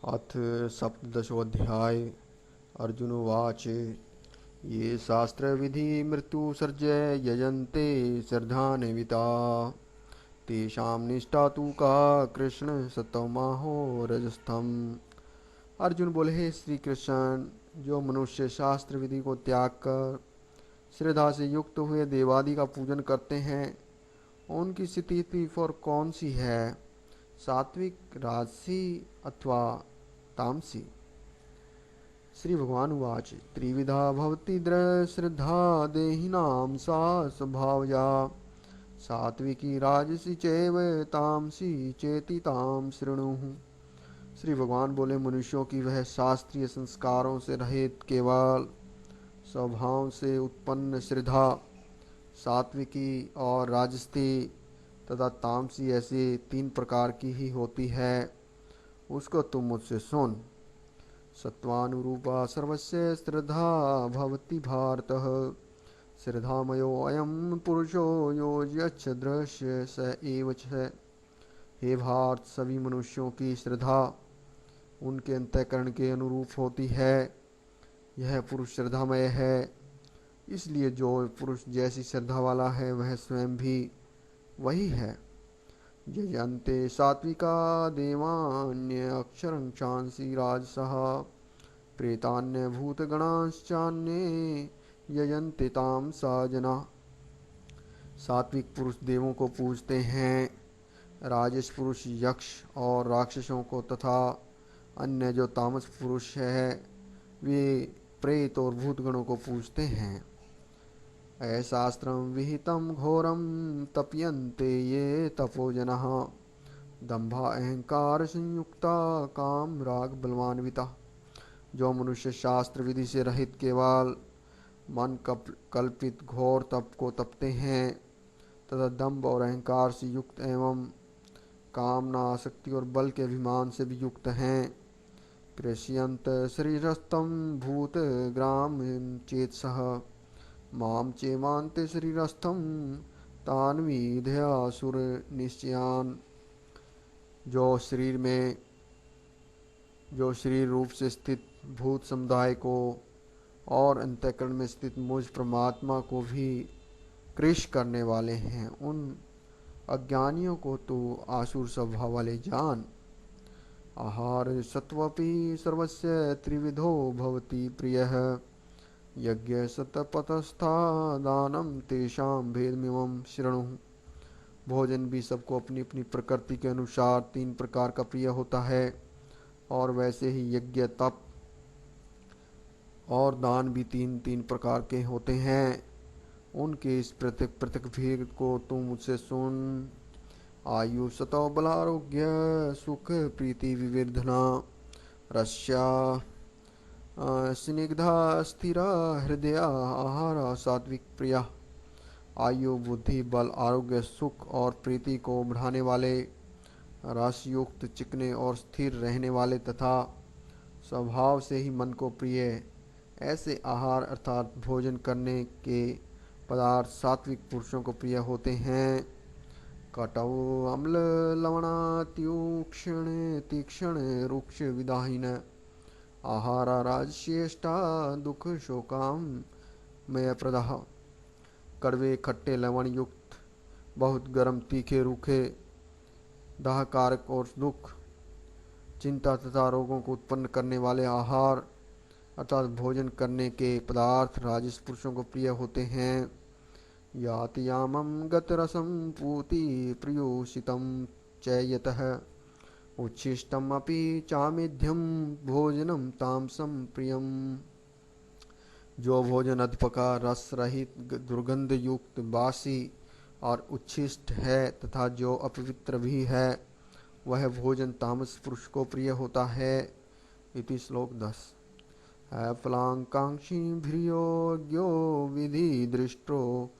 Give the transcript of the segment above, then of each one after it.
अथ सप्तदशोऽध्याय। अर्जुनोवाच। ये शास्त्रविधि मृत्युसर्जय यजन्ते श्रद्धान्विता तेषां निष्ठा तु का कृष्ण सतमाहो रजस्थम। अर्जुन बोले, हे श्री कृष्ण, जो मनुष्य शास्त्र विधि को त्याग कर श्रद्धा से युक्त हुए देवादि का पूजन करते हैं, उनकी स्थिति फिर कौन सी है? सात्विक, राजसी अथवा तामसी? श्री भगवान उवाच। त्रिविधा भवति श्रद्धा देहिनां सा स्वभावजा सात्विकी राजसी चैव तामसी चेति ताम शृणु। श्री भगवान बोले, मनुष्यों की वह शास्त्रीय संस्कारों से रहित केवल स्वभाव से उत्पन्न श्रद्धा, सात्विकी और राजसी तथा तामसी ऐसी तीन प्रकार की ही होती है। उसको तुम मुझसे सुन। सत्वानुरूपा सर्वस्य श्रद्धा भवति भारतः श्रद्धामयो अयम पुरुषो योज्यच्छ दृश्य स एव च। हे भारत, सभी मनुष्यों की श्रद्धा उनके अंतःकरण के अनुरूप होती है। यह पुरुष श्रद्धामय है, इसलिए जो पुरुष जैसी श्रद्धा वाला है वह स्वयं भी वही है। यजन्ते सात्विका देवान्य अक्षरं चांसी राजसः प्रेतान्य भूतगणाश्चान्ये यजन्ते ताम सा जना। सात्विक पुरुष देवों को पूजते हैं, राजस पुरुष यक्ष और राक्षसों को तथा अन्य जो तामस पुरुष है वे प्रेत और भूतगणों को पूजते हैं। अशास्त्रं विहितं घोरं तप्यन्ते ये तपोजनः दंभा अहंकार संयुक्ता काम राग बलवान्विता। जो मनुष्य शास्त्र विधि से रहित केवल मन कल्पित घोर तप को तपते हैं तथा दंभ और अहंकार से युक्त एवं कामना, आसक्ति और बल के अभिमान से भी युक्त हैं, कृष्यंत शरीरस्थम भूत ग्राम चेतसः माम चेमांते शरीरस्थम तान्विधयासुर निश्चयान। जो शरीर रूप से स्थित भूत समुदाय को और अंतःकरण में स्थित मुझ परमात्मा को भी कृश करने वाले हैं, उन अज्ञानियों को तो आसुर स्वभाव वाले जान। आहार सत्वपि सर्वस्य त्रिविधो भवति प्रियः यज्ञ सतपथस्था दानम तेषां भेदमिमं शृणु। भोजन भी सबको अपनी अपनी प्रकृति के अनुसार तीन प्रकार का प्रिय होता है, और वैसे ही यज्ञ, तप और दान भी तीन तीन प्रकार के होते हैं। उनके इस पृथक पृथक भेद को तुम मुझसे सुन। आयु सतो बलारोग्य सुख प्रीति विवर्धना रस्या स्निग्धा स्थिरा हृदय आहार सात्विक प्रिया। आयु, बुद्धि, बल, आरोग्य, सुख और प्रीति को बढ़ाने वाले, रसयुक्त, चिकने और स्थिर रहने वाले तथा स्वभाव से ही मन को प्रिय ऐसे आहार अर्थात भोजन करने के पदार्थ सात्विक पुरुषों को प्रिय होते हैं। कटौ अम्ल लवणात्युक्षण तीक्ष्ण रुक्ष विदाहीन आहारा राजश्रेष्ठा दुख शोकाम मय प्रदाह। कड़वे, खट्टे, लवण युक्त, बहुत गर्म, तीखे, रूखे, दाहकारक और दुख, चिंता तथा रोगों को उत्पन्न करने वाले आहार अर्थात भोजन करने के पदार्थ राजस पुरुषों को प्रिय होते हैं। याति यामं गतरसं पूति प्रियोषितं च यतः उच्छिष्टमपि चामेध्यं भोजनं तामसं प्रियम्। जो भोजन अधपका, रस रहित, दुर्गंध युक्त, बासी और उच्छिष्ट है तथा जो अपवित्र भी है, वह भोजन तामस पुरुष को प्रिय होता है। इति श्लोक 10। फलांकांक्षी भ्रियोग्यो विधि दृष्टो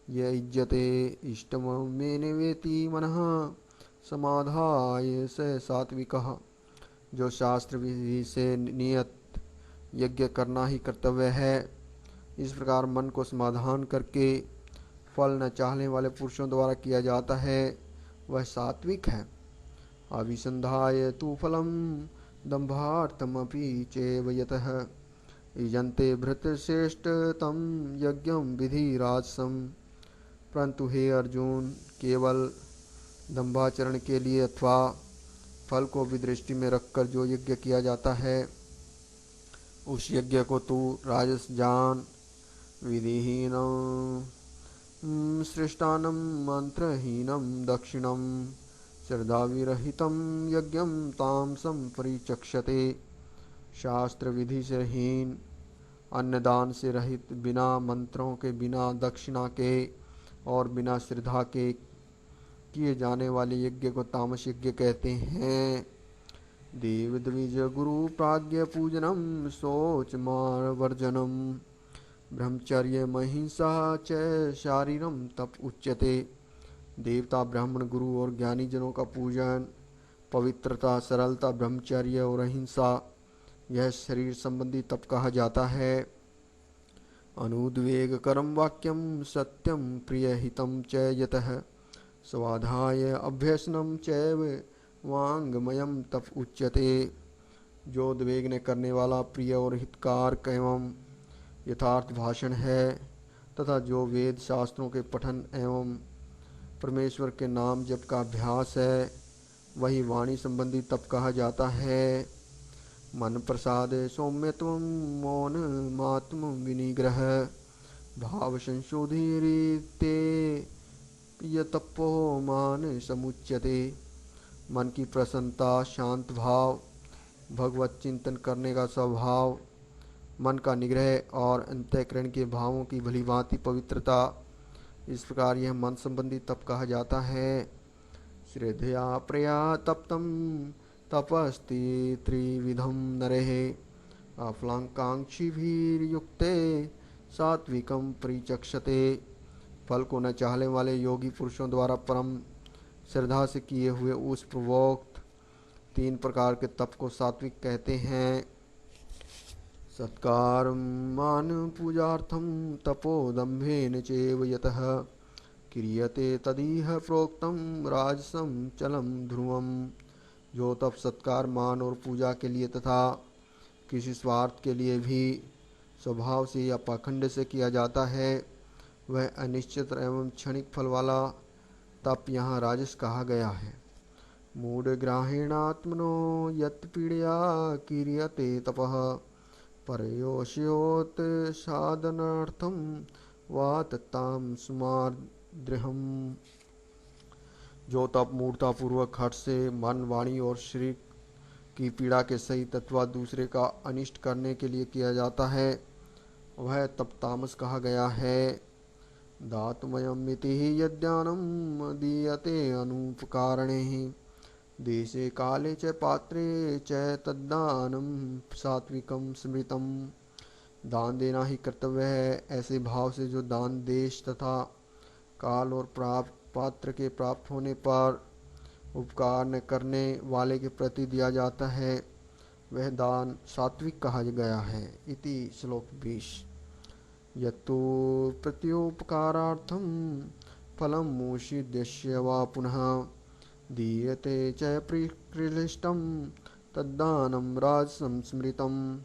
य इज्जते इष्टमेन वेति मनः समाधाय स सात्विकः। जो शास्त्र विधि से नियत यज्ञ करना ही कर्तव्य है, इस प्रकार मन को समाधान करके फल न चाहने वाले पुरुषों द्वारा किया जाता है, वह सात्विक है। अभिसंधाय तु फलम दम्भार्थमपि चैव यतः यजन्ते भृतश्रेष्ठ तं यज्ञं विधिराजसम्। परंतु हे अर्जुन, केवल दंभाचरण के लिए अथवा फल को भी दृष्टि में रखकर जो यज्ञ किया जाता है, उस यज्ञ को तू राजस जान। विधिहीनं सृष्टानं मंत्रहीनं दक्षिणं श्रद्धाविरहितं यज्ञं तामसं परिचक्षते। शास्त्र विधि से हीन, अन्नदान से रहित, बिना मंत्रों के, बिना दक्षिणा के और बिना श्रद्धा के किए जाने वाले यज्ञ को तामस यज्ञ कहते हैं। देव द्विज गुरु प्राज्ञ पूजनम शोच मार्वर्जनम ब्रह्मचर्य महिंसा च शारीरम तप उच्यते। देवता, ब्राह्मण, गुरु और ज्ञानी जनों का पूजन, पवित्रता, सरलता, ब्रह्मचर्य और अहिंसा, यह शरीर संबंधी तप कहा जाता है। अनुद्वेग करम वाक्यम सत्यम प्रियहितं च यतः स्वाध्याय अभ्यसनम चैव वांगमयम तप उच्यते। जो उद्वेग करने वाला, प्रिय और हितकारक एवं यथार्थ भाषण है तथा जो वेद शास्त्रों के पठन एवं परमेश्वर के नाम जप का अभ्यास है, वही वाणी संबंधी तप कहा जाता है। मन प्रसाद सौम्यत्वं मौन मात्म विनिग्रह भाव संशोधिते यतपो मान समुच्यते। मन की प्रसन्नता, शांत भाव, भगवत चिंतन करने का स्वभाव, मन का निग्रह और अंतःकरण के भावों की भली भांति पवित्रता, इस प्रकार यह मन संबंधी तप कहा जाता है। श्रद्धया प्रया तप्तम तपस्ति त्रिविधम नरेः अफलाकांक्षिभिर्युक्ते सात्विकम परिचक्षते। फल को न चाहने वाले योगी पुरुषों द्वारा परम श्रद्धा से किए हुए उस पूर्वोक्त 3 प्रकार के तप को सात्विक कहते हैं। सत्कार मान पूजार्थम तपोदम्भेन चैव यतः क्रियते तदिह प्रोक्तम राजसम चलम ध्रुवम। जो तप सत्कार, मान और पूजा के लिए तथा किसी स्वार्थ के लिए भी स्वभाव से या पाखंड से किया जाता है, वह अनिश्चित एवं क्षणिक फल वाला तप यहाँ राजस कहा गया है। मूढ़ ग्राहीणात्मनो यत् पीड़या क्रियते तपः परयोष्योत साधनार्थम वा तत्ताम सुमार्द्रहम। जो तप मूर्ता पूर्वक हठ से मन, वाणी और शरीर की पीड़ा के सहित अथवा दूसरे का अनिष्ट करने के लिए किया जाता है, वह तप तामस कहा गया है। धातुमयमिति यद्दानं दीयते अनुपकारणैः देशे काले च पात्रे च तद्दानं सात्विकं स्मृतम्। दान देना ही कर्तव्य है। ऐसे भाव से जो दान देश तथा काल और प्राप्त पात्र के प्राप्त होने पर उपकार न करने वाले के प्रति दिया जाता है, वह दान सात्विक कहा गया है। इति श्लोक 20। यत्तु प्रत्युपकारार्थं फलं मोक्षिद्यस्य वा पुनः दीयते च प्रकृष्टं तद्दानं राजसं स्मृतम्।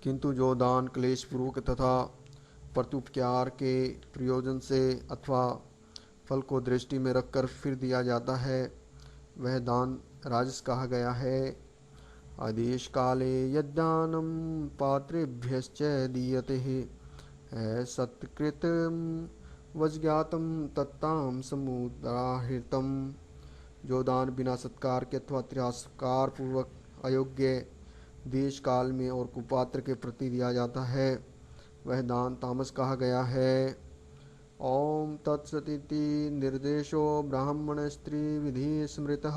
किंतु जो दान क्लेश पूर्वक तथा प्रत्युपकार के प्रयोजन से अथवा फल को दृष्टि में रखकर फिर दिया जाता है, वह दान राजस कहा गया है। आदेश काले यद्दानं पात्रेभ्यश्च दीयते सत्कृत वज्ञातम तत्ताम समुदाहृतम। जो दान बिना सत्कार के अथवा तिरस्कार पूर्वक अयोग्य देश काल में और कुपात्र के प्रति दिया जाता है, वह दान तामस कहा गया है। ओम तत्सदिति निर्देशो ब्राह्मण स्त्री विधि स्मृतः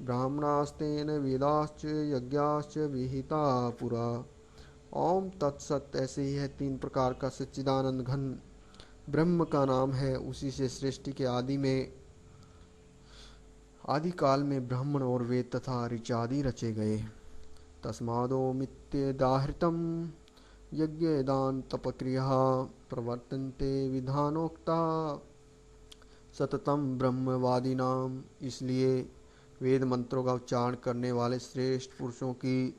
ब्राह्मणास्तेन वेदाश्च यज्ञाश्च विहिता पुरा। ओम तत्सत। ऐसे ही है 3 प्रकार का सच्चिदानंद घन ब्रह्म का नाम है। उसी से सृष्टि के आदि काल में ब्राह्मण और वेद तथा ऋचादि रचे गए। तस्मादोमित्यदाहृतं यज्ञ दान तपक्रिया प्रवर्तन्ते विधानोक्ता सततम ब्रह्मवादिनाम। इसलिए वेद मंत्रों का उच्चारण करने वाले श्रेष्ठ पुरुषों की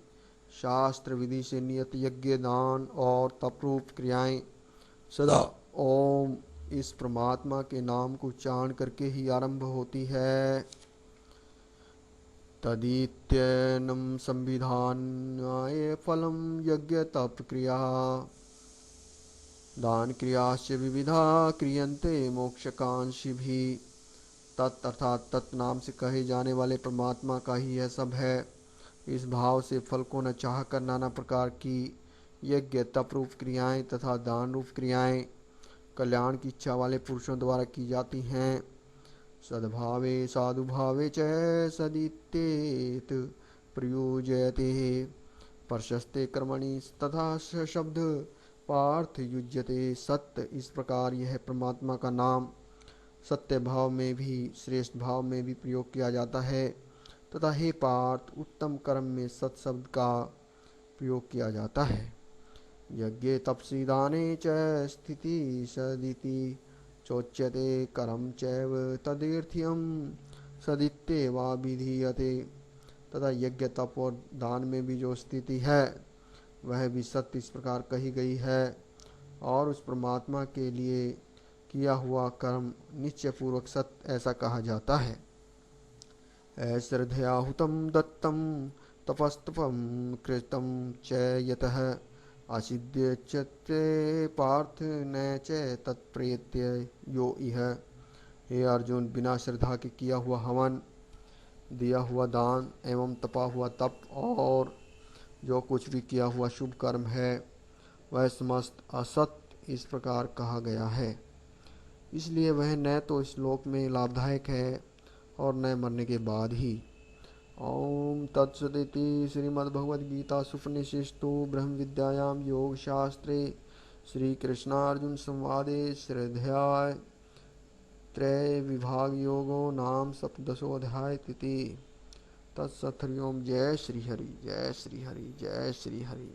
शास्त्र विधि से नियत यज्ञ दान और तपरूप क्रियाएं सदा ओम इस परमात्मा के नाम को उच्चारण करके ही आरंभ होती है। तदित्यनं संविधानाय फलं यज्ञ तप क्रिया दान क्रियाश्च विविधा क्रियन्ते मोक्षकांक्षी भी। तत् अर्थात तत् नाम से कहे जाने वाले परमात्मा का ही यह सब है। इस भाव से फल को न चाह कर नाना प्रकार की यज्ञ तप रूप क्रियाएं तथा दान रूप क्रियाएं कल्याण की इच्छा वाले पुरुषों द्वारा की जाती हैं। सद्भावे साधुभावे च सदित्येत प्रयुज्यते प्रशस्ते कर्मणि तथा शब्द पार्थ युज्यते। सत्य इस प्रकार यह परमात्मा का नाम सत्य भाव में भी श्रेष्ठ भाव में भी प्रयोग किया जाता है तथा हे पार्थ उत्तम कर्म में सत शब्द का प्रयोग किया जाता है। यज्ञे तपसि दाने च स्थिति सदिति चोच्यते करम चैव तदीर्थ्यम सदित्येवा विधीयते। तथा यज्ञ तप और दान में भी जो स्थिति है वह भी सत्य इस प्रकार कही गई है और उस परमात्मा के लिए किया हुआ कर्म निश्चय पूर्वक सत्य ऐसा कहा जाता है। श्रद्धयाहुतं दत्तं तपस्तपं कृतं च यतः असिद्ध्यच्यते पार्थ न च तत्प्रेत्य यो इह। हे अर्जुन, बिना श्रद्धा के किया हुआ हवन, दिया हुआ दान एवं तपा हुआ तप और जो कुछ भी किया हुआ शुभ कर्म है वह समस्त असत इस प्रकार कहा गया है। इसलिए वह न तो इस लोक में लाभदायक है और न मरने के बाद ही। ओम तत्सदिति श्रीमद्भगवद्गीता सुपनिषत्सु ब्रह्म विद्यायां योग शास्त्रे श्री कृष्णार्जुन संवादे श्रद्धया त्रय विभाग योगो नाम सप्तदशोऽध्याय तिथि। तत्सत्। हरि ओम। जय श्री हरि, जय श्री हरि, जय श्री हरि।